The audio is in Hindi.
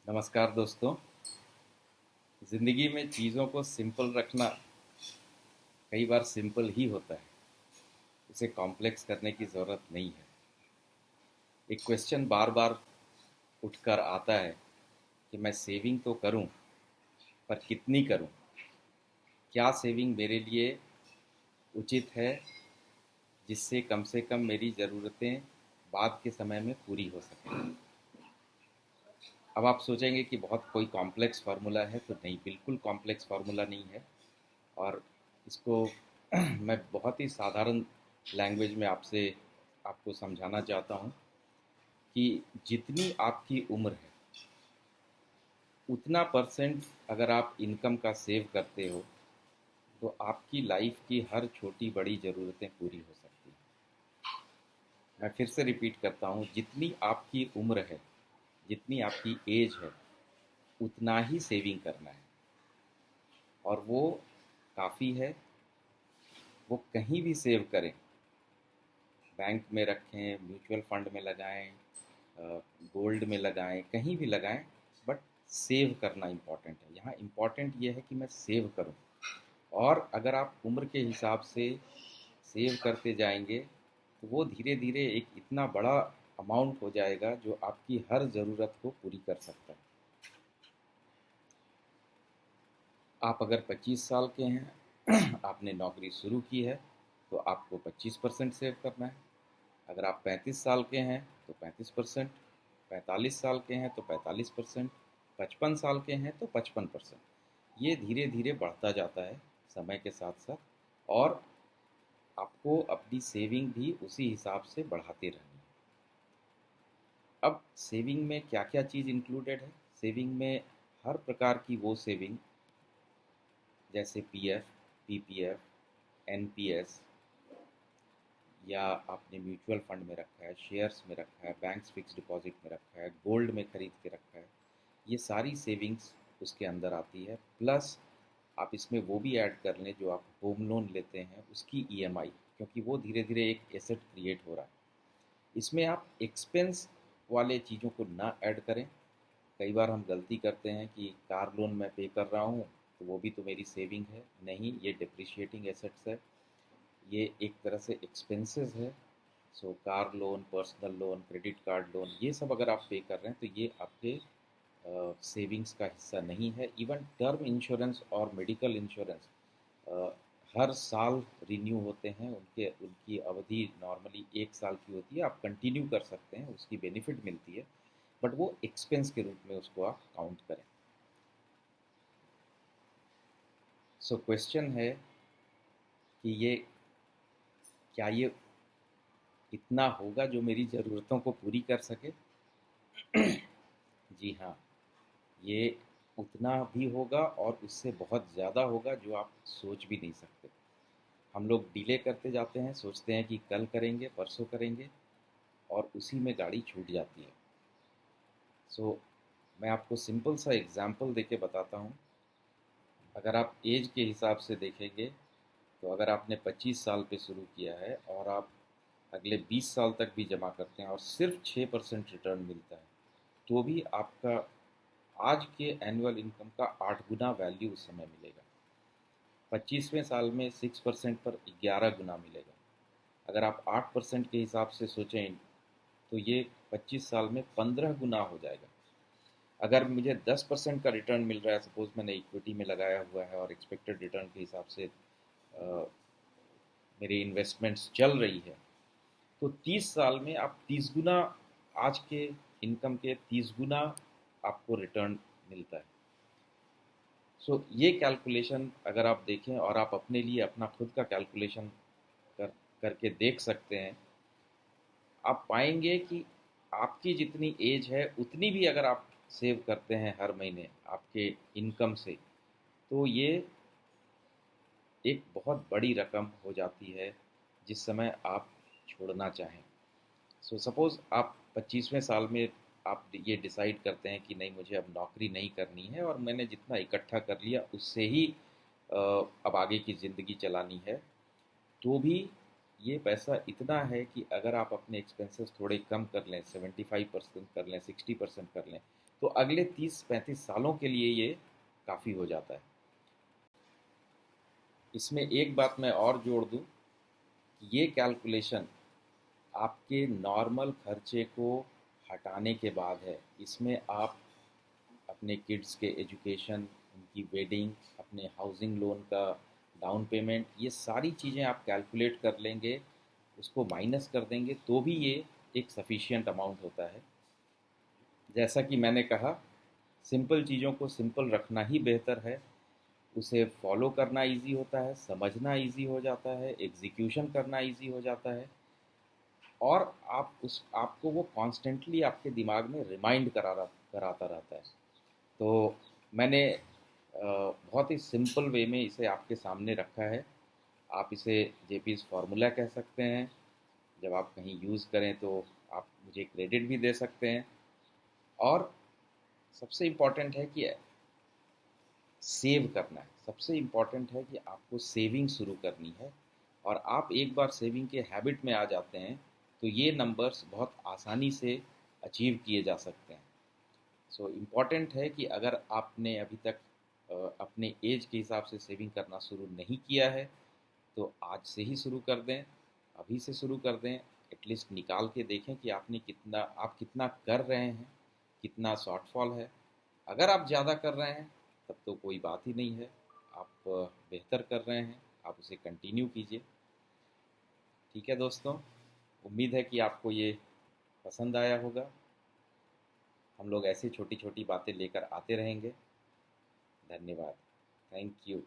नमस्कार दोस्तों। ज़िंदगी में चीज़ों को सिंपल रखना कई बार सिंपल ही होता है। उसे कॉम्प्लेक्स करने की ज़रूरत नहीं है। एक क्वेश्चन बार बार उठकर आता है कि मैं सेविंग तो करूं, पर कितनी करूं? क्या सेविंग मेरे लिए उचित है, जिससे कम से कम मेरी ज़रूरतें बाद के समय में पूरी हो सकें? अब आप सोचेंगे कि बहुत कोई कॉम्प्लेक्स फार्मूला है, तो नहीं, बिल्कुल कॉम्प्लेक्स फार्मूला नहीं है। और इसको मैं बहुत ही साधारण लैंग्वेज में आपको समझाना चाहता हूँ कि जितनी आपकी उम्र है उतना परसेंट अगर आप इनकम का सेव करते हो तो आपकी लाइफ की हर छोटी बड़ी ज़रूरतें पूरी हो सकती हैं। मैं फिर से रिपीट करता हूँ, जितनी आपकी उम्र है, जितनी आपकी एज है, उतना ही सेविंग करना है। और वो काफ़ी है। वो कहीं भी सेव करें, बैंक में रखें, म्यूचुअल फंड में लगाएं, गोल्ड में लगाएं, कहीं भी लगाएं, बट सेव करना इम्पॉर्टेंट है। यहाँ इम्पॉर्टेंट ये है कि मैं सेव करूं। और अगर आप उम्र के हिसाब से सेव करते जाएंगे तो वो धीरे धीरे एक इतना बड़ा अमाउंट हो जाएगा जो आपकी हर ज़रूरत को पूरी कर सकता है। आप अगर 25 साल के हैं आपने नौकरी शुरू की है, तो आपको 25% सेव करना है। अगर आप 35 साल के हैं तो 35%, 45 साल के हैं तो 45%, 55 साल के हैं तो 55%। ये धीरे धीरे बढ़ता जाता है समय के साथ साथ। और आपको अपनी सेविंग भी उसी हिसाब से बढ़ाते रहनी है। अब सेविंग में क्या क्या चीज़ इंक्लूडेड है? सेविंग में हर प्रकार की वो सेविंग, जैसे पीएफ, पीपीएफ, एनपीएस, या आपने म्यूचुअल फंड में रखा है, शेयर्स में रखा है, बैंक्स फिक्स डिपॉजिट में रखा है, गोल्ड में खरीद के रखा है, ये सारी सेविंग्स उसके अंदर आती है। प्लस आप इसमें वो भी ऐड कर लें जो आप होम लोन लेते हैं उसकी ईएमआई, क्योंकि वो धीरे धीरे एक एसेट क्रिएट हो रहा है। इसमें आप एक्सपेंस वाले चीज़ों को ना ऐड करें। कई बार हम गलती करते हैं कि कार लोन मैं पे कर रहा हूँ तो वो भी तो मेरी सेविंग है। नहीं, ये डिप्रिशिएटिंग एसेट्स है, ये एक तरह से एक्सपेंसेस है। So car loan, personal loan, credit card loan, ये सब अगर आप पे कर रहे हैं तो ये आपके सेविंग्स का हिस्सा नहीं है। इवन टर्म इंश्योरेंस और मेडिकल इंश्योरेंस हर साल रिन्यू होते हैं। उनके उनकी अवधि नॉर्मली 1 साल की होती है। आप कंटिन्यू कर सकते हैं, उसकी बेनिफिट मिलती है, बट वो एक्सपेंस के रूप में उसको आप काउंट करें। सो क्वेश्चन है कि ये क्या ये इतना होगा जो मेरी ज़रूरतों को पूरी कर सके? जी हाँ, ये उतना भी होगा और उससे बहुत ज़्यादा होगा जो आप सोच भी नहीं सकते। हम लोग डिले करते जाते हैं, सोचते हैं कि कल करेंगे, परसों करेंगे, और उसी में गाड़ी छूट जाती है। सो मैं आपको सिंपल सा एग्ज़ाम्पल देके बताता हूँ। अगर आप एज के हिसाब से देखेंगे तो अगर आपने 25 साल पे शुरू किया है और आप अगले 20 साल तक भी जमा करते हैं और सिर्फ 6% रिटर्न मिलता है, तो भी आपका आज के एनुअल इनकम का 8 गुना वैल्यू उस समय मिलेगा। 25वें साल में 6% पर 11 गुना मिलेगा। अगर आप 8% के हिसाब से सोचें तो ये 25 साल में 15 गुना हो जाएगा। अगर मुझे 10% का रिटर्न मिल रहा है, सपोज मैंने इक्विटी में लगाया हुआ है और एक्सपेक्टेड रिटर्न के हिसाब से मेरी इन्वेस्टमेंट्स चल रही है, तो 30 साल में आप 30 गुना, आज के इनकम के 30 गुना आपको रिटर्न मिलता है। सो ये कैलकुलेशन अगर आप देखें और आप अपने लिए अपना खुद का कैलकुलेशन कर करके देख सकते हैं, आप पाएंगे कि आपकी जितनी एज है उतनी भी अगर आप सेव करते हैं हर महीने आपके इनकम से, तो ये एक बहुत बड़ी रकम हो जाती है जिस समय आप छोड़ना चाहें। सो सपोज़ आप 25वें साल में आप ये डिसाइड करते हैं कि नहीं, मुझे अब नौकरी नहीं करनी है और मैंने जितना इकट्ठा कर लिया उससे ही अब आगे की ज़िंदगी चलानी है, तो भी ये पैसा इतना है कि अगर आप अपने एक्सपेंसेस थोड़े कम कर लें, 75% कर लें, 60% कर लें, तो अगले 30-35 सालों के लिए ये काफ़ी हो जाता है। इसमें एक बात मैं और जोड़ दूं कि ये कैलकुलेशन आपके नॉर्मल खर्चे को हटाने के बाद है। इसमें आप अपने किड्स के एजुकेशन, उनकी वेडिंग, अपने हाउसिंग लोन का डाउन पेमेंट, ये सारी चीज़ें आप कैलकुलेट कर लेंगे, उसको माइनस कर देंगे तो भी ये एक सफिशिएंट अमाउंट होता है। जैसा कि मैंने कहा, सिंपल चीज़ों को सिंपल रखना ही बेहतर है। उसे फॉलो करना इजी होता है, समझना इजी हो जाता है, एग्जीक्यूशन करना इजी हो जाता है, और आपको वो कॉन्स्टेंटली आपके दिमाग में रिमाइंड कराता रहता है। तो मैंने बहुत ही सिंपल वे में इसे आपके सामने रखा है। आप इसे जेपीज़ फार्मूला कह सकते हैं। जब आप कहीं यूज़ करें तो आप मुझे क्रेडिट भी दे सकते हैं। और सबसे इम्पॉर्टेंट है कि सेव करना है। सबसे इम्पॉर्टेंट है कि आपको सेविंग शुरू करनी है, और आप एक बार सेविंग के हैबिट में आ जाते हैं तो ये नंबर्स बहुत आसानी से अचीव किए जा सकते हैं। सो इम्पॉर्टेंट है कि अगर आपने अभी तक अपने एज के हिसाब से सेविंग करना शुरू नहीं किया है तो आज से ही शुरू कर दें, अभी से शुरू कर दें। एटलीस्ट निकाल के देखें कि आप कितना कर रहे हैं, कितना शॉर्टफॉल है। अगर आप ज़्यादा कर रहे हैं तब तो कोई बात ही नहीं है, आप बेहतर कर रहे हैं, आप उसे कंटिन्यू कीजिए। ठीक है दोस्तों, उम्मीद है कि आपको ये पसंद आया होगा। हम लोग ऐसी छोटी छोटी बातें लेकर आते रहेंगे। धन्यवाद। Thank you.